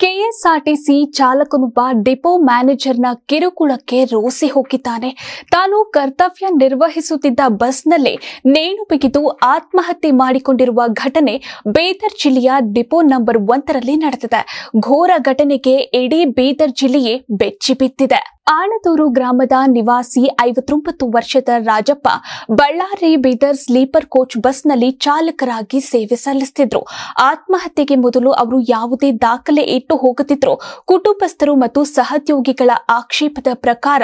KSRTC ಚಾಲಕನೊಬ್ಬ depot ಮ್ಯಾನೇಜರ್ನ ಕಿರುಕುಳಕ್ಕೆ ರೋಸಿ ಹೋಗಿದ್ದಾನೆ. ತಾನು ಕರ್ತವ್ಯ ನಿರ್ವಹಿಸುತ್ತಿದ್ದ ಬಸ್ನಲ್ಲೇ ನೇಣು ಬಿಗಿದು ಆತ್ಮಹತ್ಯೆ ಮಾಡಿಕೊಂಡಿರುವ ಘಟನೆ ಬೀದರ್ ಜಿಲ್ಲೆಯ ಡಿಪೋ ನಂಬರ್ 1ರಲ್ಲಿ ನಡೆದಿದೆ. ಘೋರ ಘಟನೆಗೆ ಇಡೀ ಬೀದರ್ ಜಿಲ್ಲೆಯೇ ಬೆಚ್ಚಿ ಬಿದ್ದಿದೆ. ಆಣದೂರು ಗ್ರಾಮದ ನಿವಾಸಿ 59 ವರ್ಷದ ರಾಜಪ್ಪ ಬಳ್ಳಾರಿ ಬೀದರ್ ಸ್ಲೀಪರ್ ಕೋಚ್ ಬಸ್ನಲ್ಲಿ ಚಾಲಕರಾಗಿ ಸೇವೆ ಸಲ್ಲಿಸುತ್ತಿದ್ರು. ಆತ್ಮಹತ್ಯೆಗೆ ಮೊದಲು ಅವರು ಯಾವುದೇ ದಾಖಲೆ ಇಟ್ಟು ಹೋಗುತ್ತಿದ್ರು. ಕುಟುಂಬಸ್ಥರು ಮತ್ತು ಸಹೋದ್ಯೋಗಿಗಳ ಆಕ್ಷೇಪದ ಪ್ರಕಾರ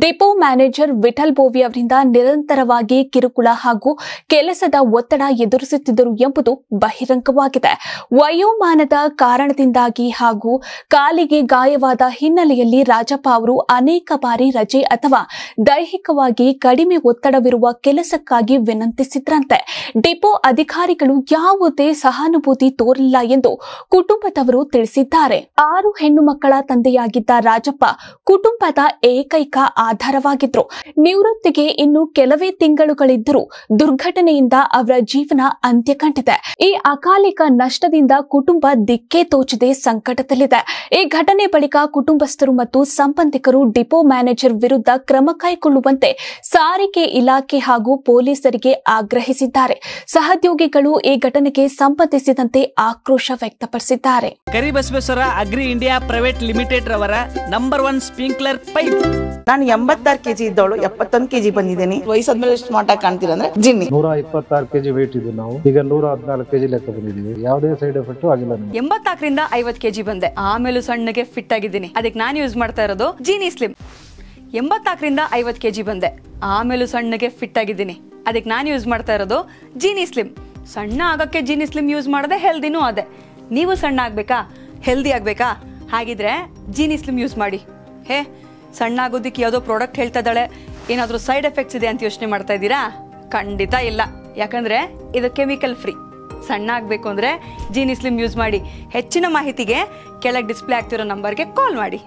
ಡಿಪೋ ಮ್ಯಾನೇಜರ್ ವಿಠಲ್ ಬೋವಿ ಅವರಿಂದ ನಿರಂತರವಾಗಿ ಕಿರುಕುಳ ಹಾಗೂ ಕೆಲಸದ ಒತ್ತಡ ಎದುರಿಸುತ್ತಿದ್ದರು ಎಂಬುದು ಬಹಿರಂಗವಾಗಿದೆ. ವಯೋಮಾನದ ಕಾರಣದಿಂದಾಗಿ ಹಾಗೂ ಕಾಲಿಗೆ ಗಾಯವಾದ ಹಿನ್ನೆಲೆಯಲ್ಲಿ ರಾಜಪ್ಪ ಅವರು ಅನೇಕ ಬಾರಿ ರಜೆ ಅಥವಾ ದೈಹಿಕವಾಗಿ ಕಡಿಮೆ ಒತ್ತಡವಿರುವ ಕೆಲಸಕ್ಕಾಗಿ ವಿನಂತಿಸಿದ್ರಂತೆ. ಡಿಪೋ ಅಧಿಕಾರಿಗಳು ಯಾವುದೇ ಸಹಾನುಭೂತಿ ತೋರಿಲ್ಲ ಎಂದು ಕುಟುಂಬದವರು ತಿಳಿಸಿದ್ದಾರೆ. 6 ಹೆಣ್ಣು ಮಕ್ಕಳ ತಂದೆಯಾಗಿದ್ದ ರಾಜಪ್ಪ ಕುಟುಂಬದ ಏಕೈಕ ಆಧಾರವಾಗಿದ್ರು. ನಿವೃತ್ತಿಗೆ ಇನ್ನು ಕೆಲವೇ ತಿಂಗಳುಗಳಿದ್ದರೂ ದುರ್ಘಟನೆಯಿಂದ ಅವರ ಜೀವನ ಅಂತ್ಯ ಕಂಡಿದೆ. ಈ ಅಕಾಲಿಕ ನಷ್ಟದಿಂದ ಕುಟುಂಬ ದಿಕ್ಕೇ ತೋಚದೆ ಸಂಕಟದಲ್ಲಿದೆ. ಈ ಘಟನೆ ಬಳಿಕ ಕುಟುಂಬಸ್ಥರು ಮತ್ತು ಸಂಬಂಧಿಕರು ಡಿಪೋ ಮ್ಯಾನೇಜರ್ ವಿರುದ್ಧ ಕ್ರಮ ಕೈಗೊಳ್ಳುವಂತೆ ಸಾರಿಗೆ ಇಲಾಖೆ ಹಾಗೂ ಪೊಲೀಸರಿಗೆ ಆಗ್ರಹಿಸಿದ್ದಾರೆ. ಸಹೋದ್ಯೋಗಿಗಳು ಈ ಘಟನೆಗೆ ಸಂಬಂಧಿಸಿದಂತೆ ಆಕ್ರೋಶ ವ್ಯಕ್ತಪಡಿಸಿದ್ದಾರೆ. Karibasaveshwara agri India private limited ರವರ ನಂಬರ್ 1 ಸ್ಪ್ರಿಂಕ್ಲರ್ ಪೈಪ್. ನಾನು 86 ಕೆಜಿ ಇದ್ದವಳು 71 ಕೆಜಿ ಬಂದಿದ್ದೀನಿ. ವಯಸ್ಸಾದ್ಮೇಲೆ ಸ್ಮಾರ್ಟ್ ಆಗಿ ಕಾಣ್ತೀರಾ ಅಂದ್ರೆ ಜಿನ್ನಿ. 126 ಕೆಜಿ ವೇಟ್ ಇದ್ದು ನಾವು ಈಗ 114 ಕೆಜಿ ಲೆಕ್ಕ ಬಂದಿದ್ದೀವಿ. ಯಾವುದೇ ಸೈಡ್ ಎಫೆಕ್ಟ್ ಆಗಿಲ್ಲ. 84ರಿಂದ 50 ಕೆಜಿ ಬಂದೆ. ಆಮೇಲೆ ಸಣ್ಣಗೆ ಫಿಟ್ ಆಗಿದ್ದೀನಿ. ಅದಕ್ಕೆ ನಾನು ಯೂಸ್ ಮಾಡ್ತಾ ಇರೋದು ಜೀನಿ ಸ್ಲಿಮ್. 84ರಿಂದ 50 ಕೆಜಿ ಬಂದೆ. ಆಮೇಲೆ ಸಣ್ಣಗೆ ಫಿಟ್ ಆಗಿದ್ದೀನಿ. ಅದಕ್ಕೆ ನಾನು ಯೂಸ್ ಮಾಡ್ತಾ ಇರೋದು ಜೀನಿ ಸ್ಲಿಮ್. ಸಣ್ಣ ಆಗಕ್ಕೆ ಜೀನಿ ಸ್ಲಿಮ್ ಯೂಸ್ ಮಾಡದೆ ಹೆಲ್ದಿನೂ ಅದೇ. ನೀವು ಸಣ್ಣ ಆಗ್ಬೇಕಾ, ಹೆಲ್ದಿ ಆಗ್ಬೇಕಾ? ಹಾಗಿದ್ರೆ ಜೀನಿ ಸ್ಲಿಮ್ ಯೂಸ್ ಮಾಡಿ. ಸಣ್ಣ ಆಗೋದಕ್ಕೆ ಯಾವುದೋ ಪ್ರಾಡಕ್ಟ್ ಹೇಳ್ತಾ ಇದ್ದಾಳೆ, ಏನಾದರೂ ಸೈಡ್ ಎಫೆಕ್ಟ್ಸ್ ಇದೆ ಅಂತ ಯೋಚನೆ ಮಾಡ್ತಾ ಇದ್ದೀರಾ? ಖಂಡಿತ ಇಲ್ಲ. ಯಾಕಂದ್ರೆ ಇದು ಕೆಮಿಕಲ್ ಫ್ರೀ. ಸಣ್ಣ ಆಗಬೇಕು ಅಂದ್ರೆ ಜೀನಿ ಸ್ಲಿಮ್ ಯೂಸ್ ಮಾಡಿ. ಹೆಚ್ಚಿನ ಮಾಹಿತಿಗೆ ಕೆಳಗೆ ಡಿಸ್ಪ್ಲೇ ಆಗ್ತಿರೋ ನಂಬರ್ಗೆ ಕಾಲ್ ಮಾಡಿ.